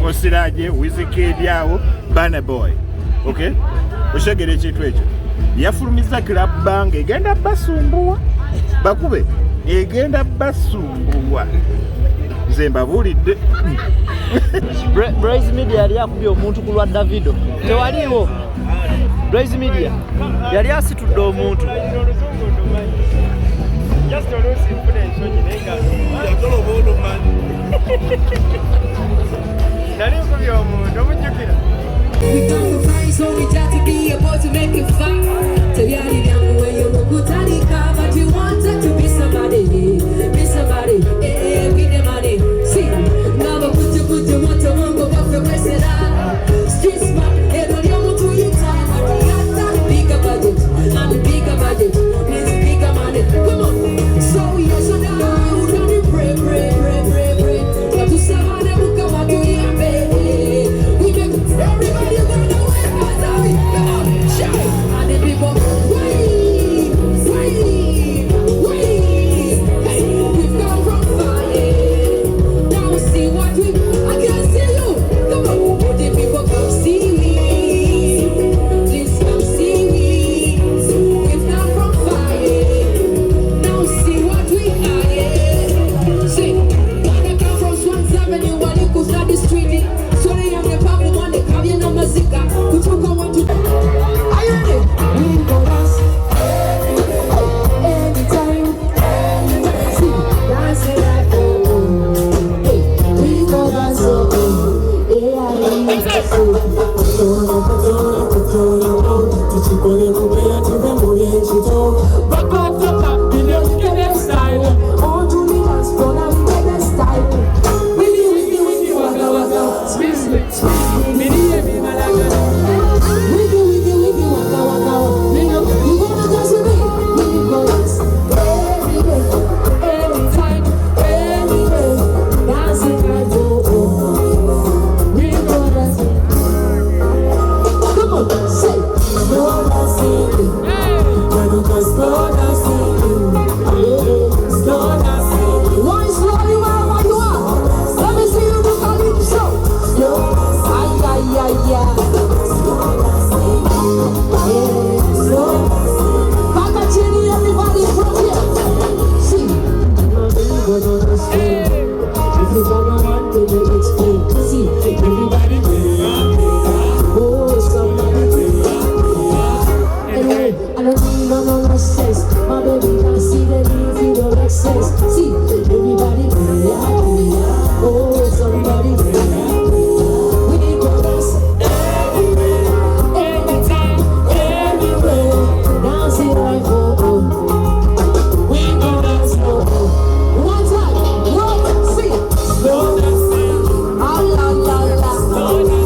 Osiraje, Wizkid yawo, Burna Boy. Okay? Oshegere ekintu ekyo. Yafulumiza club bang egenda basumbuwa. Bakube egenda basumbuwa. Nze mbabuulidde. Blaze Media yali akubye omuntu ku lwa Davido. Tewaliwo. Blaze Media yali asitudde omuntu. Just to lose influence on Nenga. We come to find so we got to be able to make it fun. To be out young when you look good but you wanted to be somebody, eh, with the money. See, never put you want to go off your place and street smart, and on your to your time, and bigger budget, and bigger budget, means bigger money. Come on, so you're so down, don't pray. But to someone that will come out to your baby. We make everybody gonna wait for Azawi. Come on, shout, and the people wait. Hey, we've come from fire. Now see what I can see you. Come on, the people come see me. Please come see me. We've come from fire. Now see what we are. See, wanna come from Swans Avenue, while you could start the street. So they have the power one, they come in on Mazika. We talk on what to do. Are you ready? We go dance anytime. See, dance it like hey, we go dance One time, see, slow dancing, ah la la la.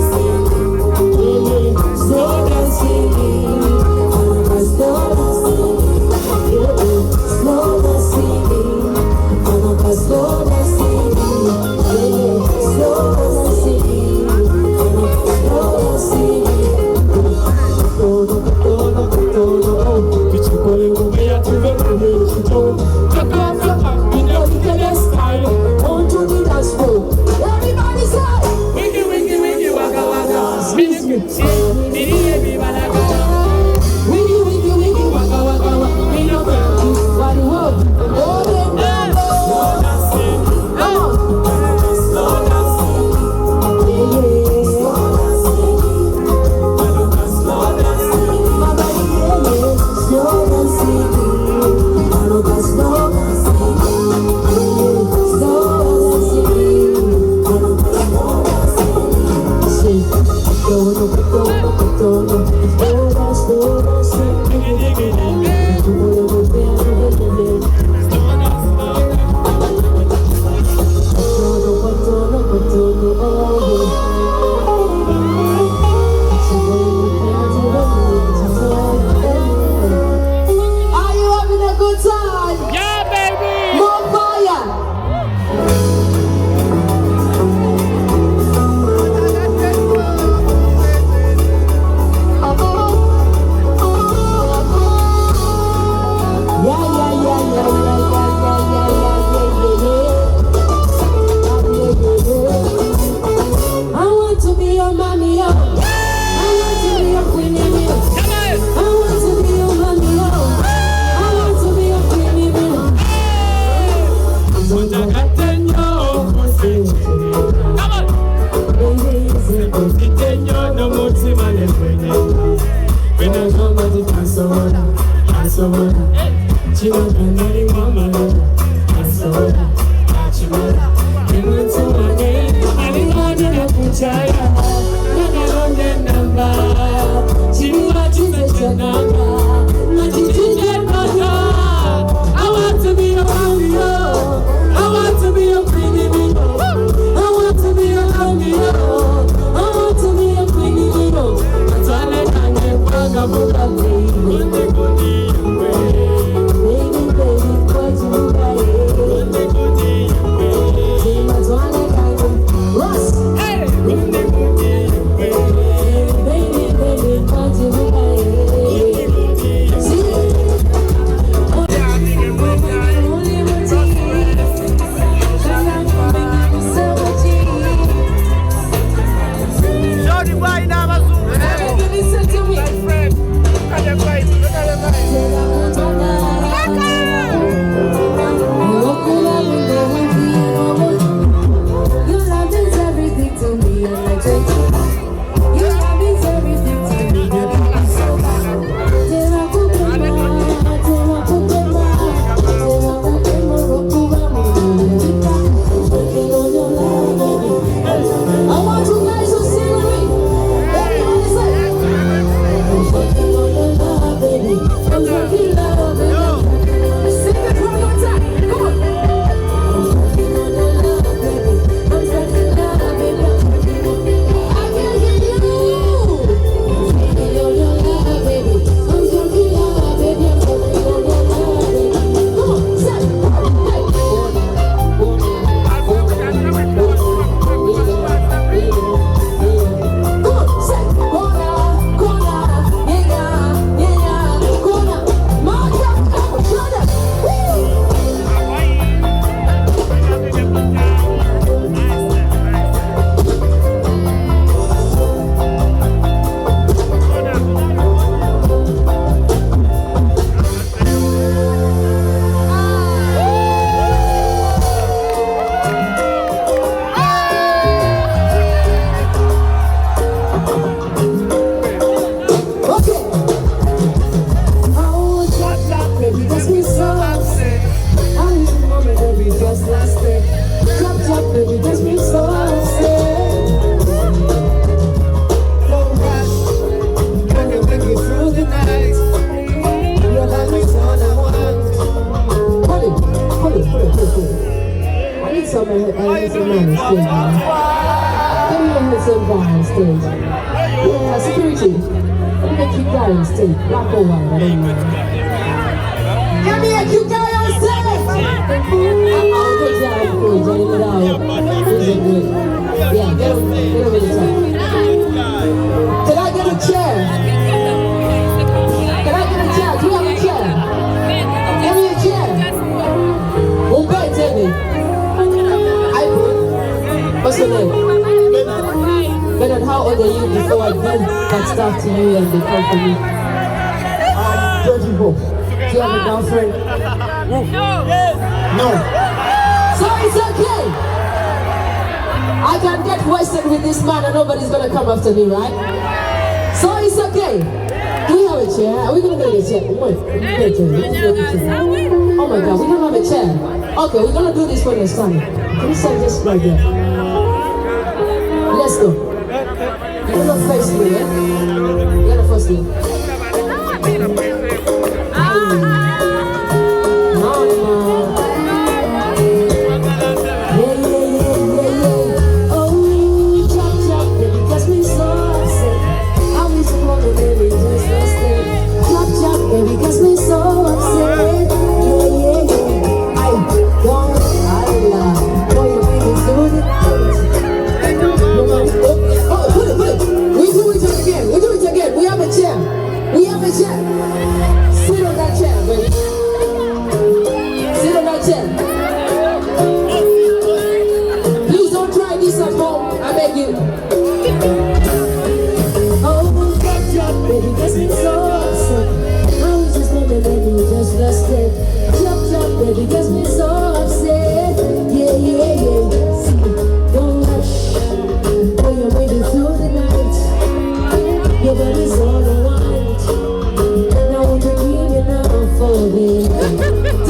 Bernard, how old are you before I give that stuff to you and they come for me? I'm 24. Do you have a girlfriend? No. So it's okay. I can get wasted with this man and nobody's gonna come after me, right? So it's okay. Do we have a chair? Are we gonna get a chair? Wait, oh my God, we don't have a chair. Okay, we're gonna do this for the sun. Can you stand just right there? Let's go. You're gonna face me, yeah? You're gonna face me. Your body's all I want. Now I'm dreaming now for me.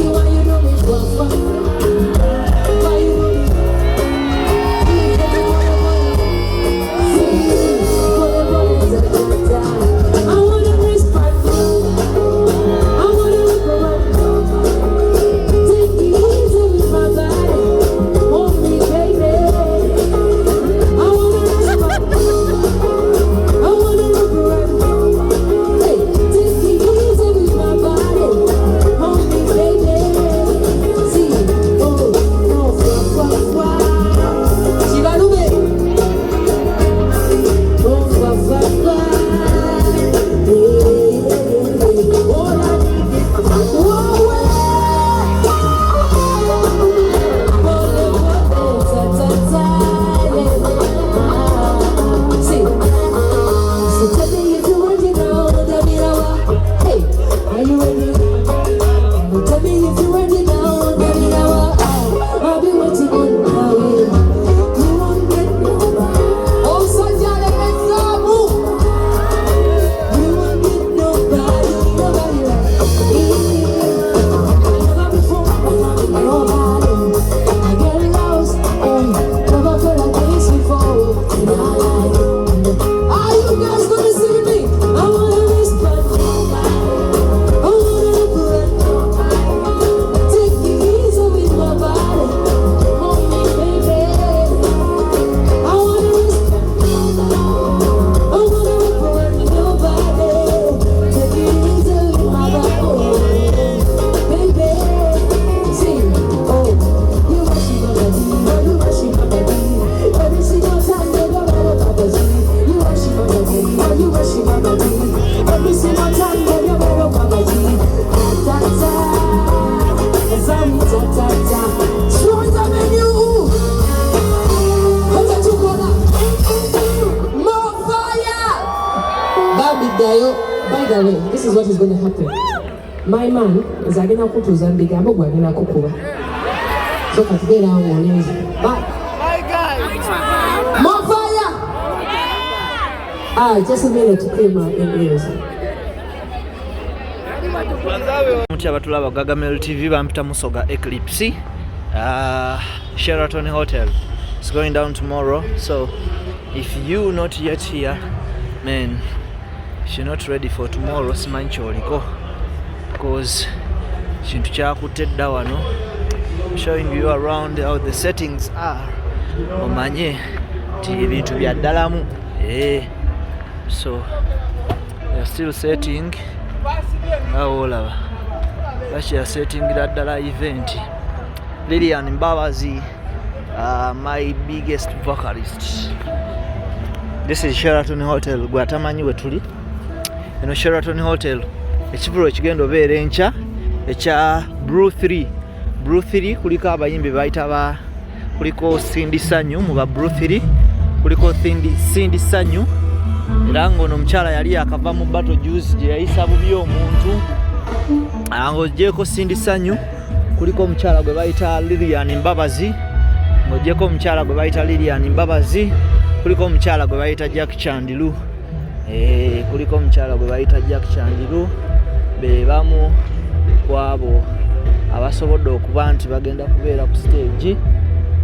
By the way, this is what is going to happen. My man is going to put his big ambo going to kukuba. So for today now we'll use it. Bye. Bye guys. More fire. Just a minute to clear my ears. Mutia batulaba Gagamel TV bampita musoga Eclipse. Sheraton Hotel. It's going down tomorrow. So if you not yet here, man, if you're not ready for tomorrow, simancholiko. Because chintu kyakutedda wano. I'm showing you around how the settings are. Omanye ti ebintu bya ddalamu. So they're still setting. Olaba bashyira setting ddala event. Lilian Mbabazi, my biggest vocalist. This is Sheraton Hotel. Gwatamanyi wetuli. Eno Sheraton Hotel. Ekivulo ekigenda obeera enkya ekya Brew 3. Brew 3 kuliko abayimbi bayita kuliko Cindy Sanyu mu ba Brew 3. Kuliko Cindy Sanyu. Era ngono omukyala yali akava mu battle juice gye yayisa bubi omuntu. Ng'ogyeko Cindy Sanyu. Kuliko omukyala gwe bayita Lilian Mbabazi. Ng'ogyeko omukyala gwe bayita Lilian Mbabazi. Kuliko omukyala gwe bayita Jack Chandilu. Kuliko omukyala gwe bayita Jack Chandilu. Be bamu kwabo abasobodde okuba nti bagenda kubeera ku stage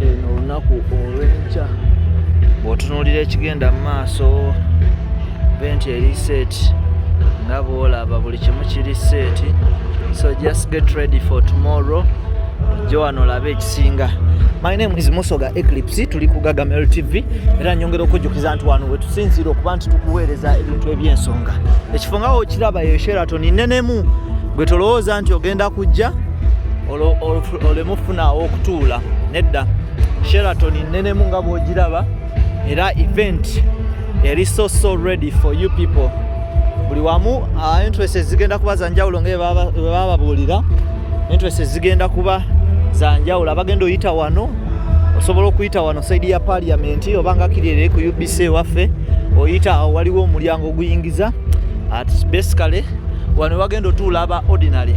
eno olunaku olw'enkya. Bw'otunuulira ekigenda mu maaso, event eri set nga bw'olaba buli kimu kiri set. So just get ready for tomorrow. Ojje wano olabe ekisinga. My name is Musoga Eclipse. Tuli ku Gagamel TV. Era nyongera okujjukiza nti wano wetusinzira okuba nti tukuweereza ebintu eby'ensonga. Ekifo nga w'okiraba ye Sheraton nnenemu gwe tolowooza nti ogenda kujja olemufunawo okutuula. Nedda, Sheraton nnenemu nga bw'ogiraba. Era event eri so ready for you people. Buli wamu interests zigenda kuba za njawulo nga bwe bababuulira. Interests zigenda kuba za njawulo. Abagenda oyita wano osobola okuyita wano side ya parliament oba nga kirere ku UBC waffe oyita awo waliwo omulyango oguyingiza. Basically wano wagenda otuula aba ordinary.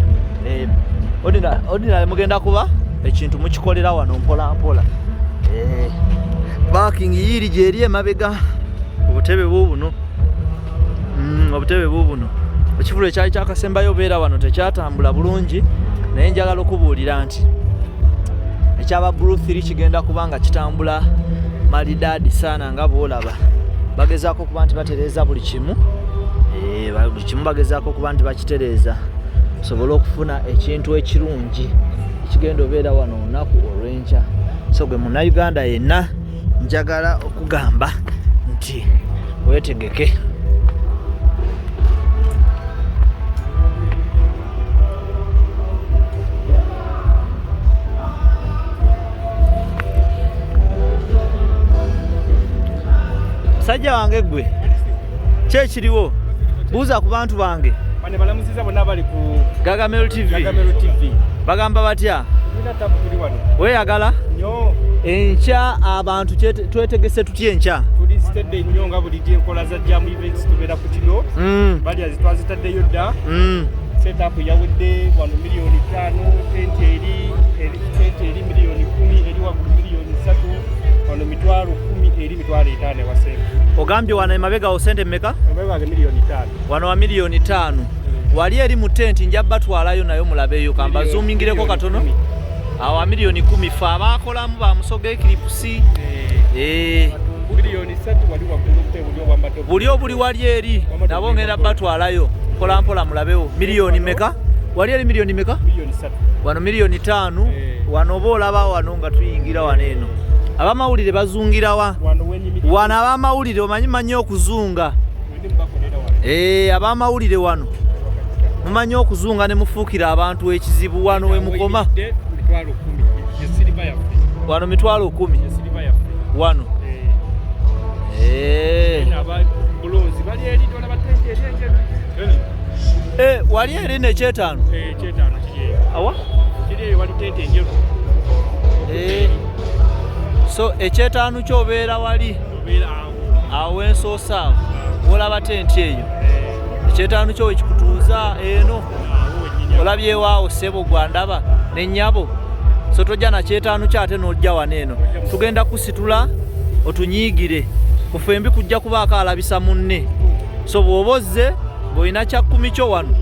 Ordinary mugenda kuba ekintu mukikolera wano mpola mpola. Parking yiri gyeri emabega obutebe bubuno. Obutebe bubuno. Ekivulo ekyali kyakasembayo beera wano tekyatambula bulungi, naye njagala okubuulira nti ekyaba Brew 3 kigenda kubanga kitambula malidadi sana nga bw'olaba. Bagezaako kuba nti batereeza buli kimu. Buli kimu bagezaako kuba nti bakitereeza osobola okufuna ekintu ekirungi ekigenda obeera wano olunaku olw'enkya. So gwe munnayuganda yenna njagala okugamba nti weetegeke. Sajja wange gwe kyekiriwo buuza ku bantu bange bane balamuziza bonna bali ku Gagamel TV. Bagamba batya? Weyagala? Nnyo. Enkya abantu twetegese tutya enkya? Tuli stedde nnyo nga buli enkola za jam events tubeera ku kino. Bali azitwazitaddeyo dda. Setup yawedde wano miliyoni 5, tenti eri miliyoni 10, eri waggulu miliyoni 3, wano mitwalo 10, eri mitwalo 5 wasemba. Ogambye wano emabega wo sente mmeka? Emabega ge miliyoni 5. Wano wa miliyoni 5. Wali eri mu tent nja batwalayo nayo mulabeyo kamba zoomingireko katono. Awa miliyoni 10 fa abakolamu ba Musoga Eclipse. Miliyoni 3 wali waggulu bulyo bwa mato. Buli wali eri nabo ngenda batwalayo. Mpola mpola mulabeyo. Miliyoni mmeka? Wali eri miliyoni mmeka? Miliyoni 3. Wano miliyoni 5. Wano boolaba wano nga tuyingira wano eno. Abamawulire bazungira wa? Wano abamawulire omanyi okuzunga. Abamawulire wano mumanyi okuzunga ne mufuukira abantu ekizibu wano we mukoma. Wano mitwalo 10. Wano. Wali eri ne kyetaano. Awa? So ekyetaano kyobeera wali awo ensoosa olaba tenti eyo. ekyetaano kyo ekikutuuza eno olabyewaawo ssebo gwandaba n'ennyabo so tojja na kyetaano kyate n'ojja wano eno tugenda kusitula otunyiigire kufembi kujja kubaako alabisa munne so bw'oba ozze ng'olina kya 10 kyo wano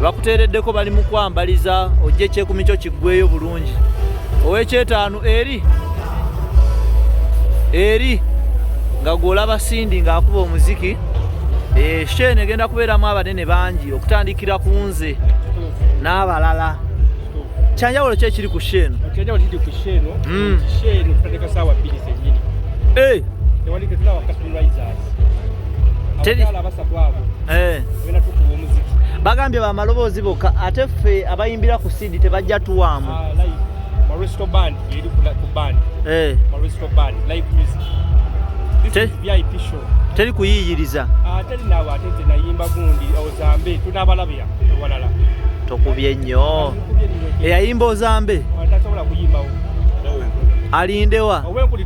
bakuteereddeko bali mu kwambaliza ojja ekyekumi kyo kiggweyo bulungi ow'ekyetaano eri nga gw'olaba Sindi ng'akuba omuziki Shene egenda kubeeramu abanene bangi okutandikira ku nze n'abalala kyanjawulo ki ekiri ku Shene? Ekyanjawulo kiri ku Shene Shene tutandika ssaawa 2 zennyini tewali tetulaba customizers abakyala abasatu abo genda tukuba omuziki bagambye bamaloboozi bokka ate ffe abayimbira ku Sindi tebajja tuwaamu Maristo band eri ku band Maristo band live music this is VIP show teri kuyiyiriza teri naawe ate nze nayimba gundi Ozambe tunaabalabya ewalala tokubye nnyo eyayimba Ozambe tasobola kuyimbawo alindewa owekuli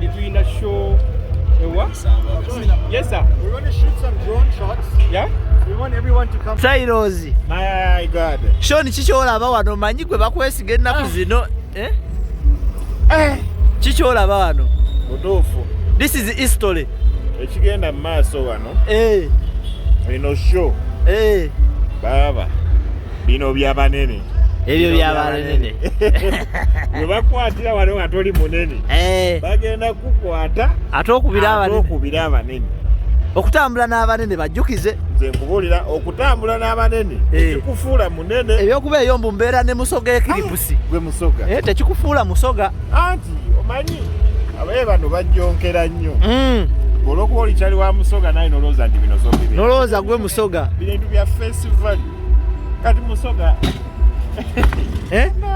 tulina show ewa yes sir we want to shoot some drone shots yeah we want everyone to come Cyrus my god Shoni kikyolaba wano manyi gwe bakwesiga ennaku zino kikyolaba wano mutuufu this is history ekigenda mu maaso wano eno show baba bino byabanene ebyo byabanene bwe bakwatira wano nga toli munene bagenda kukwata ate okubira abanene okutambula n'abanene bajjukize nze nkubuulira okutambula n'abanene tekikufuula munene ebyokuba eyombu mbeera ne musoga ekiripusi gwe musoga tekikufuula musoga anti omanyi abaye bano bajjonkera nnyo olwokuba olikyali wa musoga naye nolowooza nti bino sobibe nolowooza gwe musoga bintu bya festival kati musoga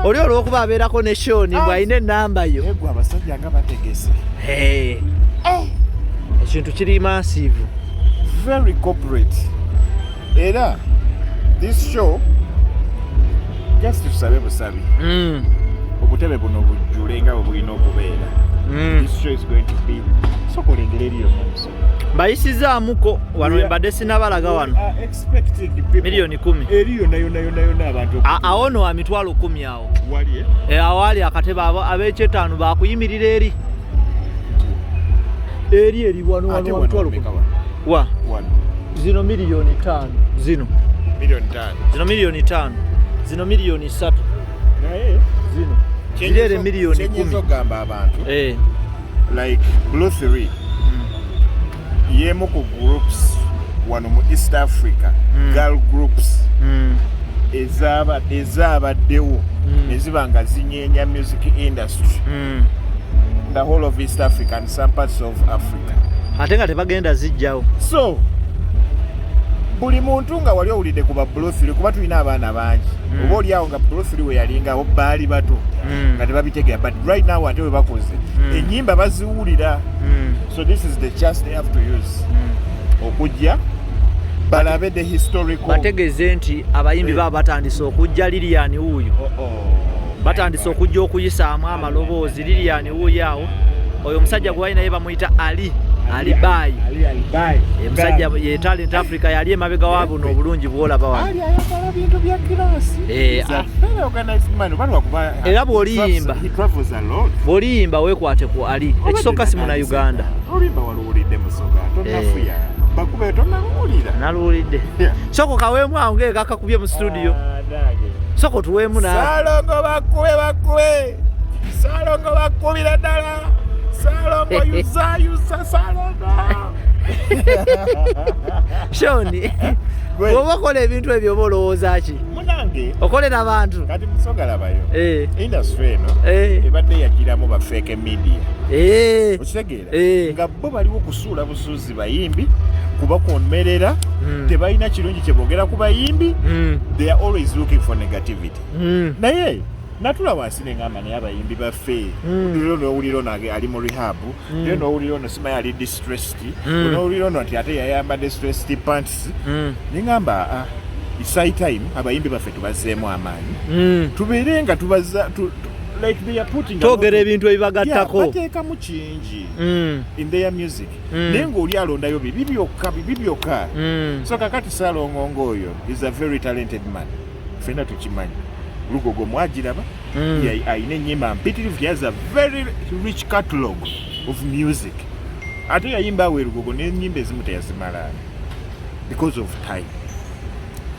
oli olw'okuba abeerako ne Shoni bw'alina ennamba yo egwe abasajja nga bategese ekintu kiri massive very corporate era this show just tusabe busabi obutebe buno bujjule nga bwe bulina okubeera this show is going to be sokolengera eriyo namusoga bayisizaamuko wano embadde sinabalaga wano miliyoni 10 eriyo nayo abantu awo no wa mitwalo 10 awo wali awali akatebe ab'ekyetaano bakuyimirira eri wano wa mitwalo 10 zino miliyoni 5 zino miliyoni 5 zino miliyoni 3 naye zino zirere miliyoni 10 ogamba abantu like Blue 3 yemu ku groups wano mu East Africa girl groups ezabaddewo neziba nga zinyeenya music industry the whole of East Africa and some parts of Africa ate nga tebagenda zijjawo so buli muntu nga wali owulidde ku ba Blue 3 kuba tulina abaana bangi oba oliawo nga Blue 3 we yalingawo baali bato nga tebabitegera but right now ate we bakoze ennyimba baziwulira so this is the chance they have to use okujja balabe the historical bategeeze nti abayimbi baba batandise okujja Lilian wuuyo batandise okujja okuyisaamu amaloboozi Lilian wuuyo awo oyo omusajja gwe walina ye bamuyita Ali Bayi omusajja ye Talent Africa yali emabega wa buno obulungi bwolaba wano ayagala bintu bya kirasi era bw'oliyimba weekwate ku Ali ekisooka si muna Uganda olimba waluwulidde musoga tonafuya bakube tonawulira naluwulidde soko kaweemu awo ng'ekakakubye mu studio soko tuweemu Salongo bakubira ddala Salongo yuza Salongo Shoni bw'oba okola ebintu ebyo oba olowooza ki munange okolera abantu kati musoga labayo industry eno ebadde yagiramu ba fake media okitegeera nga bo baliwo okusuula busuuzi bayimbi kubakomerera tebalina kirungi kye boogera ku bayimbi they are always looking for negativity naye natula wansi nengamba naye abayimbi baffe oliro n'owulira ono ali mu rehab oliro n'owulira ono simanyi ali distressed n'owulira ono nti ate yayamba distressed pants nengamba it's high time abayimbi baffe tubazzeemu amaanyi tubeere nga like they are putting togera ebintu ebibagattako bateekamu kingi in their music naye ng'oli alondayo bibi byokka so kakati Saalongo oyo is a very talented man ffenna tukimanyi Lugogo mwagiraba ayina ennyimba mpitirivu he has a very rich catalog of music ate yayimba awe Lugogo n'ennyimba ezimu teyazimala because of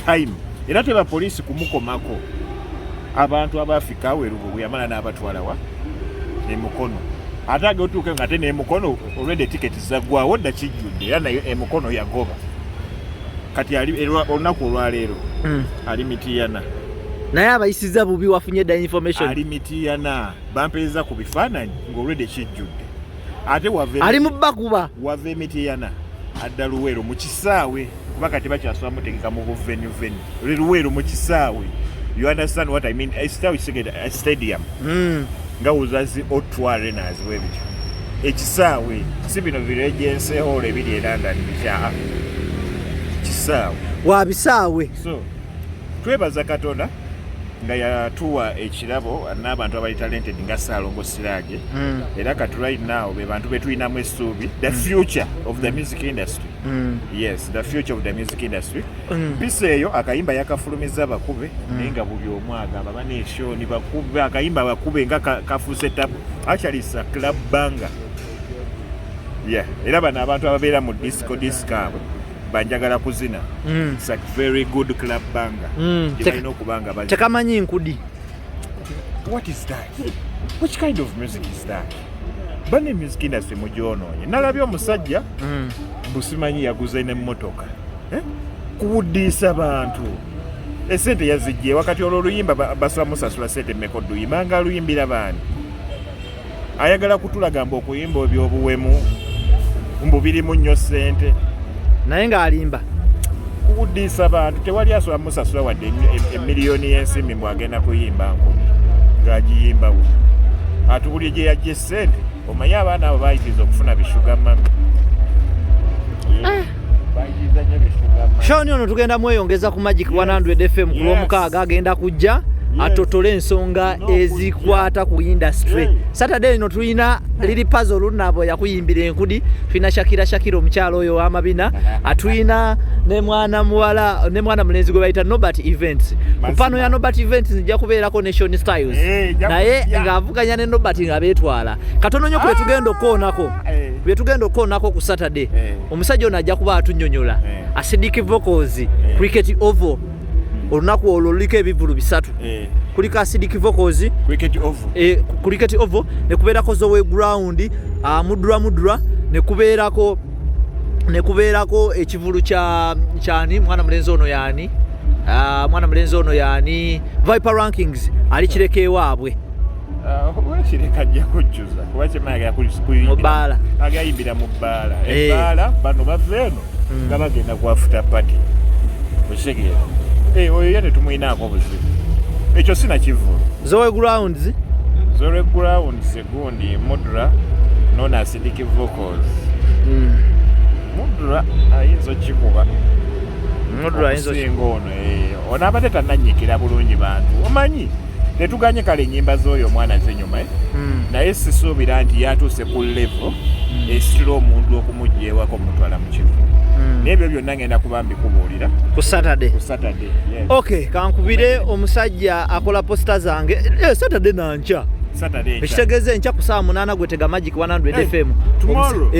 time era teba poliisi kumukomako abantu abafika awe Lugogo yamala n'abatwalawa emukono ate agotuuke nga te n'emukono already tiketi zaggwawo dda kijjudde era nayo emukono yagoba kati olunaku olwaleero ali Mityana naye abayisiza bubi wafunye dda information ali Mityana bampeeza ku bifaananyi ng'olwedde kijjudde ate ali mu bakuba wava Mityana adda Luweero mu kisaawe kuba kati bakyasobola mutegeka mu buvenue Luweero mu kisaawe you understand what I mean a stadium nga uzazi O2 Arenas webityo ekisaawe si bino Regency Hall ebiri e London bikya kisaawe wa bisaawe so twebaza Katonda nga yatuwa ekirabo n'abantu abali talented nga Saalongo Siraje era kati right now be bantu betulinamu essuubi the future of the music industry yes the future of the music industry mpisa eyo akayimba yakafulumiza bakube naye nga buli omu agamba baneeshoni bakube akayimba bakube nga kafuuse tabu actually it's a club banger yeah era bano abantu ababeera mu disco abo banjagala kuzina it's a very good club banger balina okubanga bazi tekamanyi nkudi what is that which kind of music is that bane music industry mujoonoonye nalabye omusajja busimanyi yaguza n'emmotoka kuwuddiisa bantu esente yazijje wakati olw'oluyimba basoba musasula sente mmeka oluyimba nga aluyimbira baani ayagala kutulagamba okuyimba ebyobuwemu mbu birimu nnyo sente naye ng'alimba kuwuddiisa bantu tewali asobola musasula wadde emiliyoni y'ensimbi mwagenda kuyimba nkumi ng'agiyimbawo atubulye gye yajja sente omanyi abaana abo bayitiriza okufuna bishuga mami bayitiriza nnyo bishuga mami shoni ono tugenda mweyongeza ku Magic 100 FM ku Lwomukaaga agenda kujja atotole ensonga ezikwata ku industry Saturday ino tulina liri puzzle lunabo yakuyimbira enkudi tulina Shakira omukyalo oyo w'amabina atulina ne mwana mulenzi gwe bayita Nobert Events kupano ya Nobert Events nja kubeerako Nation Styles naye ng'avuganya ne Nobert nga beetwala katono nnyo bye tugenda okoonako ku Saturday omusajja ono ajja kuba atunnyonnyola Acidic Vocals Cricket Oval olunaku olwo luliko ebivulu bisatu kuliko Acidic Vocals Cricket Oval ne kubeerako Zowe Ground mudra ne kubeerako ekivulu kyani mwana mulenzi ono yaani Viper Rankings ali kireka ewaabwe wekireka ajja kujjuza kuba kyemayaga mubaala agayimbira mu bbaala ebbaala bano bava eno nga bagenda ku after party okitegeera oyo ye tetumwinaako buzibu ekyo sinakivulu Zowe Grounds gundi mudra nona Acidic Vocals mudra ayinza okikuba okusinga ono ono abadde tannanyikira bulungi bantu omanyi tetuganye kale ennyimba z'oyo omwana z'enyuma naye sisuubira nti yatuuse ku level esitira omuntu okumugya ewaka omutwala mu kivu n'ebyo byonna ngenda kuba mbikubuulira ku Saturday yes. Okay kankubire omusajja akola posta zange Saturday nankya ekitegeeza enkya ku saa 8 gwe tega Magic 100 FM tomorrow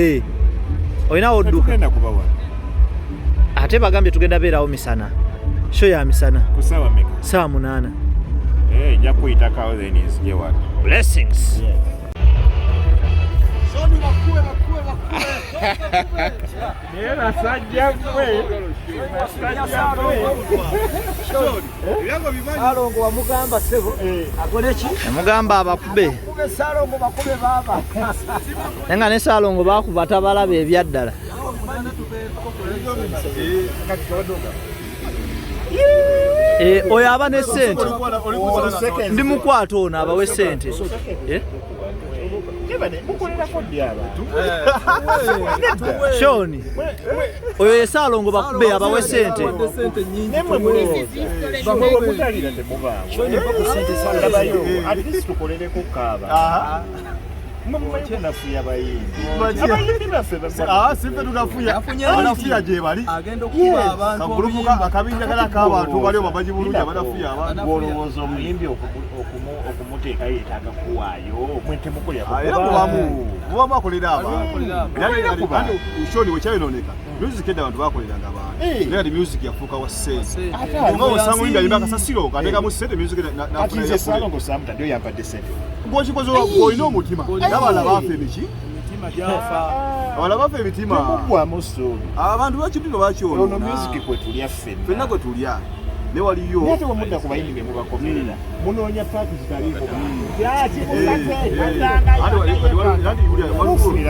olinawo odduka ate bagambye tugenda beerawo misana show ya misana ku saawa meka saa 8 nja kuyita Cowdenis gye wano blessings Saalongo wamugamba sebo akole ki yamugamba abakube Saalongo bakube baba nenga ne Saalongo bakuba tabalabe ebyaddala oyo aba ne sente ndi mukwata ono abawe sente Shoni oyo yesalongo bakube abawe sente nemwe mulowooza bamwe mutalira temubaawo at least tukolereko kaaba mwe nafuya abayimbi baffe sife tunafuya banafuya gye bali kagulupuka akabinja kala k'abantu baliyo babaji bulungi abanafuya abantu olowooza omuyimbi okumuteeka yeetaaga kuwaayo mwe temukolera mubamu akolera abantu shoni wekyayononeka music edda abantu bakoleranga abantu naye kati music yafuuka wa ssente nga osanga oyimbi ayimba akasasiro kateekamu ssente music ati nze Salongo Samutandi oyo yampadde ssente ng'okikoze olina omutima n'abaana baafa emiki abaana baafa emitima temugwamu ssuubi abantu bakibino bakyona ono music kwe tulya ffenna kwe tulya ne waliyo naye temudda ku bayimbi be mubakomerera munoonya paaki zitaliiko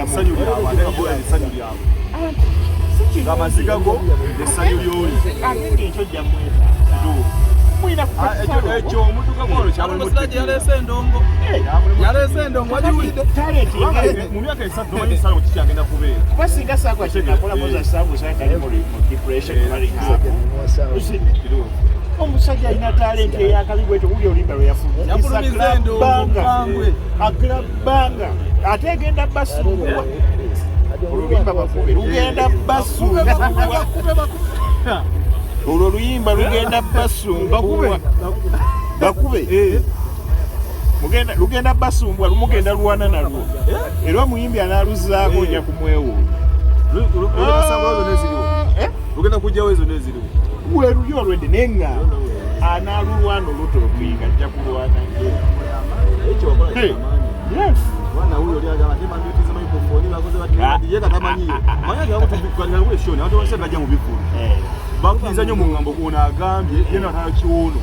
essanyu lyabwe ng'amaziga go essanyu lyoli ekyo jjammweta ekyo omutuka gwano Omusajja yaleese endongo wagiwulidde mu myaka esatu omanyi Salongo kikyagenda kubeera kuba singa saakwakyekinakola moza sambusa kali mu depression omusajja alina talenti eyakabigwete wuli olimba lwe yafunaagala bbanga ate egenda basumbuwa oluyimba bakube lugenda basumbuwa olwo oluyimba lugenda basumbuwa bakube lugenda basumbwa lumugenda lwana nalwo era omuyimbi anaaluzaako ojja kumwewuula lugenda kujjawo ezo neziriwo luli olwedde nenga anaalulwana oluto okuyiga ajja kulwana mwana huyo lyagala tema mbitiza microphone bakoze bati yeka tamanyi manya gawo tubikwalira we shoni abantu bose bajja mu bikulu bakuliza nnyo mu ngambo kuona agambye yena atayo kiwono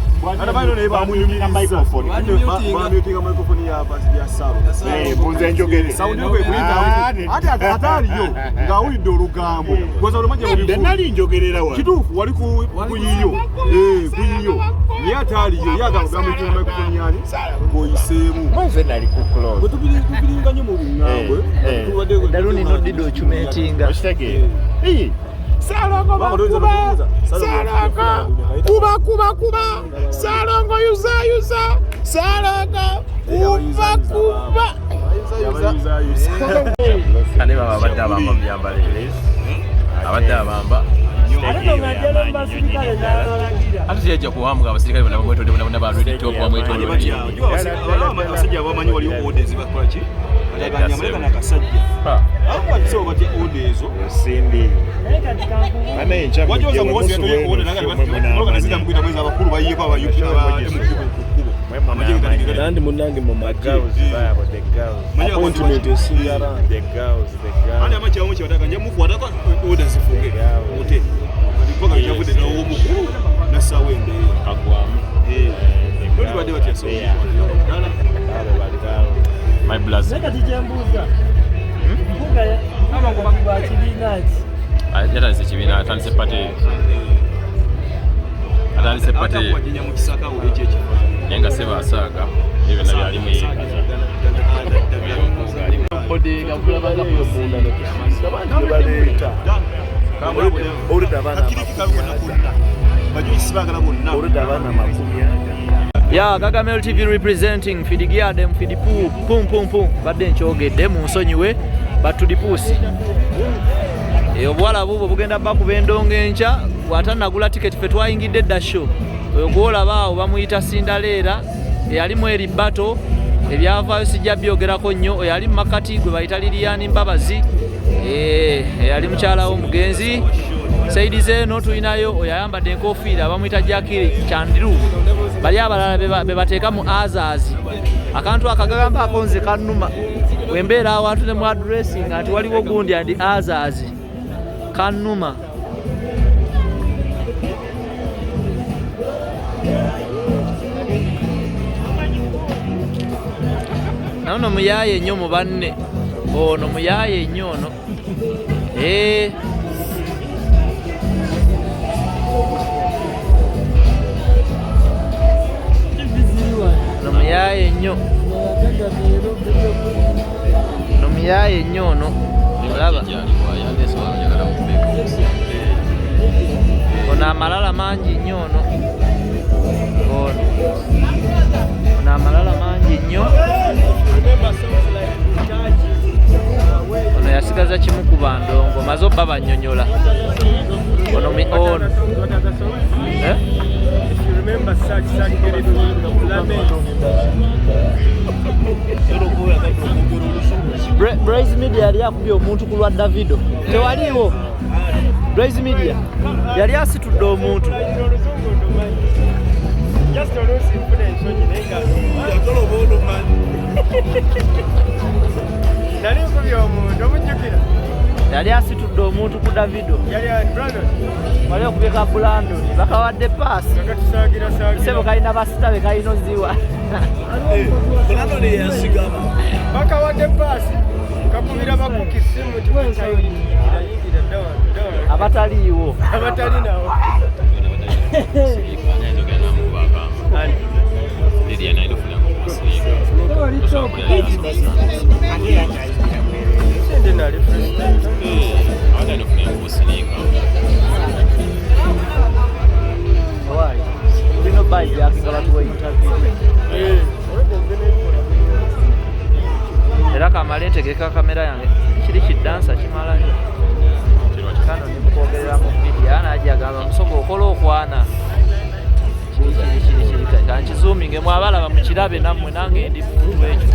ata bano naye bamunyumira microphone bamutinga microphone ya basi ya salo bunze njogere sound yo kweyita ati ataliyo nga ulidde olugambo koza olumanya mu bikulu nali njogerera wa kituufu wali kuyiyo kuyiyo ye ataliyo yagamba bamutinga microphone yani boyiseemu mwanze nali ku close tubiringa nnyo mu bungambwe daluni noddido okyumentinga Salongo bakuba Salongo kuba Salongo yuza Salongo kuba ane baba abadde abamba byambalire abadde abamba ate teyajja kuwambwa abasirikale bonna bamwetodde bonna balwedde topu bamwetodde abasajja abamanyi waliwo orders bakola ki ataganyamuleka nakasajja abakisewo batya order ezo simbi wajoza muwozi yatoye order naganazida mukwita mwezi abakulu bayiyeko nandi munange mu appointment esigala ani amakyawo kyewataka nja mukwatako order zifuge ote mpaka yavudde nawo mukulu nassaawo embeera kagwamu oli badde batyaso my blast yatandise ekibiina atandise pate naye nga sebasaaga ebyo byonna byalimu yeekaza Yeah, Gagamel TV representing Fidigiadem, Fidipu, pum. Badde nkyogedde mu nsonyiwe batudipuusi. Obwala bubo bugenda bakuba endongo enkya bw'atanagula tiketi ffe twayingidde edda show. Oyo gwolaba awo bamuyita Sindaleera eyalimu eribato ebyavaayo sijja byogerako nnyo oyo ali mu makati gwe bayita Lilian Mbabazi eyali mukyala w'omugenzi. Saidi zeno tulinayo oyo ayambadde enkofiira bamuyita Jakiri Chandiru. Bali abalala be bateeka mu AZAWI akantu akagamba akonze kannuma wembeera awantu ne mu addressing nti waliwo gundi andi AZAWI kannuma. Naono muyaye nnyo mu banne ono muyaye nnyo ono muyaye nnyo Nomiyaye nnyo ono olaba ono amalala mangi nnyo ono amalala mangi nnyo ono yasigaza kimu ku bandongo maze obba bannyonnyola ono Braze Media yali akubye omuntu ku lwa Davido tewaliiwo Braze Media yali asitudde omuntu yali asitudde omuntu ku Davido wali okubye ka Brandon bakawadde paasi sebo kalina basitabe kalina oziwa bakawadde paasi kakubira bakuki simu abataliiwo abatali nawo Lilian alifuna bino bajjakinga batuwa interview era kamala entegeka kamera yange kiri kidansa kimalayo kano nimukwogerera mu media najagamba musogo okola okwana kiri kankizuuminge mwabalaba mukirabe nammwe nange ndi muntu ekyo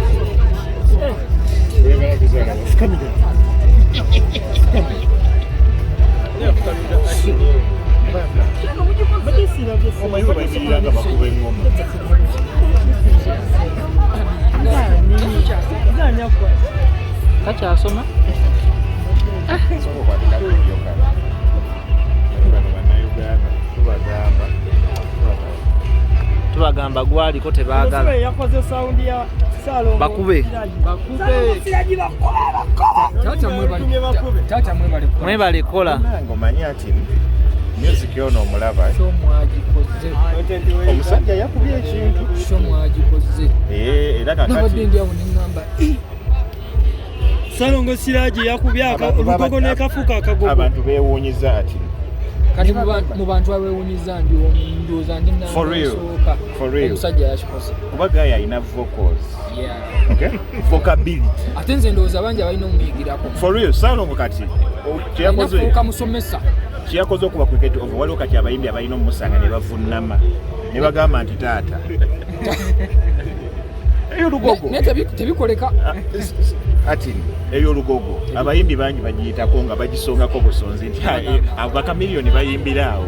kakyasoma tubagamba gwaliko tebaagala bakube mwebale kola omanyi ati music ono omulaba omusajja yakubye ekintu era kakati Salongo Siraji yakubye olugogo n'ekafuka akagogo abantu beewuunyiza ati kati mu bantu abewuunyiza ndi omundoza ndi nasooka omusajja yakikoze kuba gaye alina vocals vocability ate nze ndowooza bangi abalina omuyigirako for real Salongo kati kyeyakoze musomesa kyeyakoze okuba cricket over waliwo kati abayimbi abalina omumusanga ne bavunnama ne bagamba nti taata eyo lugogo naye tebikoleka ati eyo lugogo abayimbi bangi bagiyitako nga bagisongako busonzi nti bakamiliyoni bayimbiraawo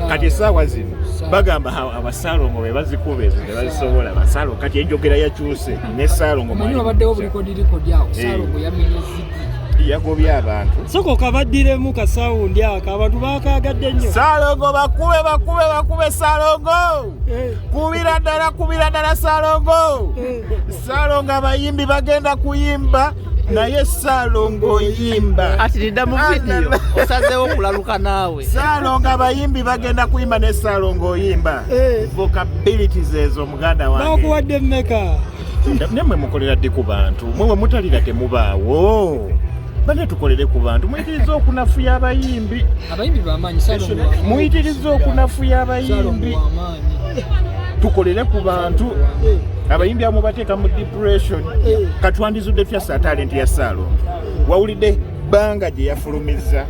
kati essaawa zino bagamba abasalongo be bazikuba ezo ne bazisobola basalongo kati enjogera yakyuse ne salongo manyi wabaddewo bulikodikodi awo salongo yamenya zigi yagobye abantu soko kabaddiremu kasawundi ako abantu bakaagadde nnyo salongo bakube salongo kubira ddala salongo salongo abayimbi bagenda kuyimba naye salongo yimba ati lidda mu vidiyo osazeewo okulaluka naawe salongo abayimbi bagenda kuyimba ne salongo yimba vocabilities ezo muganda wange bakuwadde mmeka nemwe mukolera ddi ku bantu mwewe mutalira temubaawo bane tukolere ku bantu muyitiriza okunafuya abayimbi bamaanyi salongo muyitiriza okunafuya abayimbi tukolere ku bantu abayimbi amu bateeka mu depression katwandizudde tuyasa talent ya Salongo wawulidde banga gye yafulumiza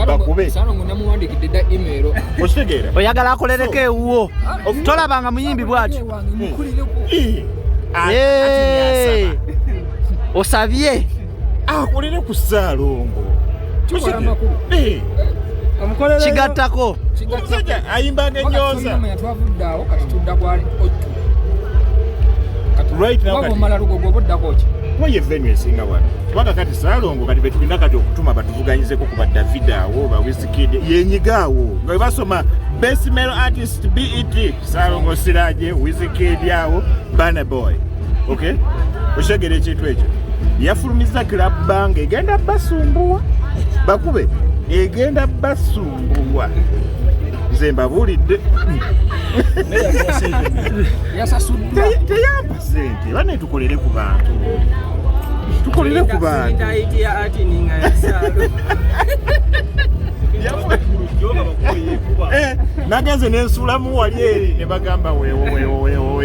bakube Salongo namuwandikidde dda email okitegeera oyagala akolereko ewuwo tolabanga muyimbi bw'atyo osabye akolere ku Salongo kigattako omusajja ayimbaga ennyoza twavuddeawo kati tudda kwali right now wabomala lugogo obuddako ki waye venue esinga wano kubanga kati Salongo kati betulina kati okutuma batuvuganyizeko ku ba David awo ba Wizkid yenyigaawo nga basoma best male artist BET Salongo Siraje Wizkid awo Burna Boy okay oshegere ekintu ekyo yafulumiza club bang egenda basumbuwa bakube egenda basumbuwa nze mbabuulidde yasasuddwa teyampa ssente bane tukolere ku bantu tukolere ku bantu nagenze nensuulamu wali eri ne bagamba weewo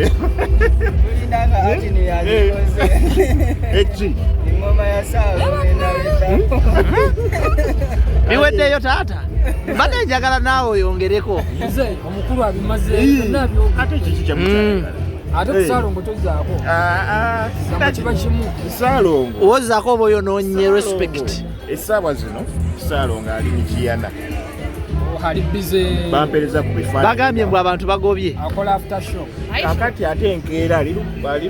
eki biweddeyo taata mbadde njagala naawe oyongereko nze omukulu abimaze ate kiki kyamukyagala ate kusaalongo tozaako kiba kimu Saalongo wozaako oba oyonoonye respect essaawa zino Saalongo ali mikiyana ali bize bampereza ku bifaananyi bagambye mbw abantu bagobye akola after show kakati ate enkeera ali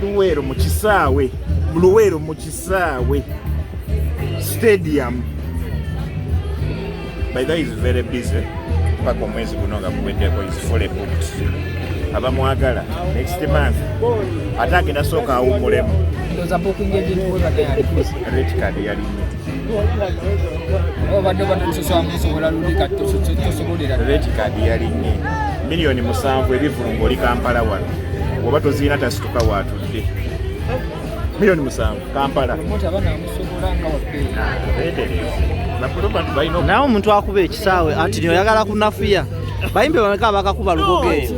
Luweero mu kisaawe Luweero mu kisaawe stadium by the way is very busy paka omwezi guno nga guweddeko is fully booked abamwagala next month ate agenda sooka awummulemu ndoza booking agent webadde alikusa red card yalinye obadde banasosola musobola lulika tosobolera red card yalinye miliyoni 7 ebivulu ng'oli Kampala wano oba tozirina tasituka waatudde miliyoni 7 Kampala mota banamusobola nga wabbeera naye omuntu akuba ekisaawe ati nioyagala kunafuya bayimbe bameka bakakuba lugogo eyo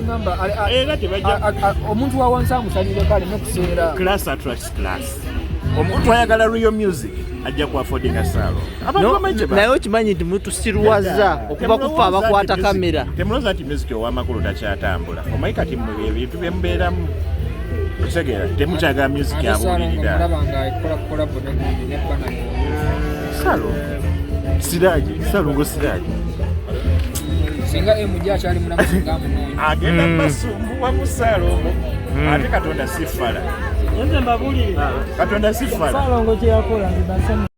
era tebajja omuntu wawansi amusalireko aleme kuseera class attracts class omuntu ayagala real music ajja ku affordinga Saalongo naye okimanyi nti mutusirwaza okuba kufa abakwata kamera temulooza nti music ow'amakulu takyatambula omanyi kati mu ebintu byemubeeramu okitegera temukyagala music abuulirira Saalongo Siraaji singa emuja akyali mulamu singa amunoonya agenda basumbuwa mu Saalongo ate Katonda si ffala Katonda si ffala Saalongo kye yakola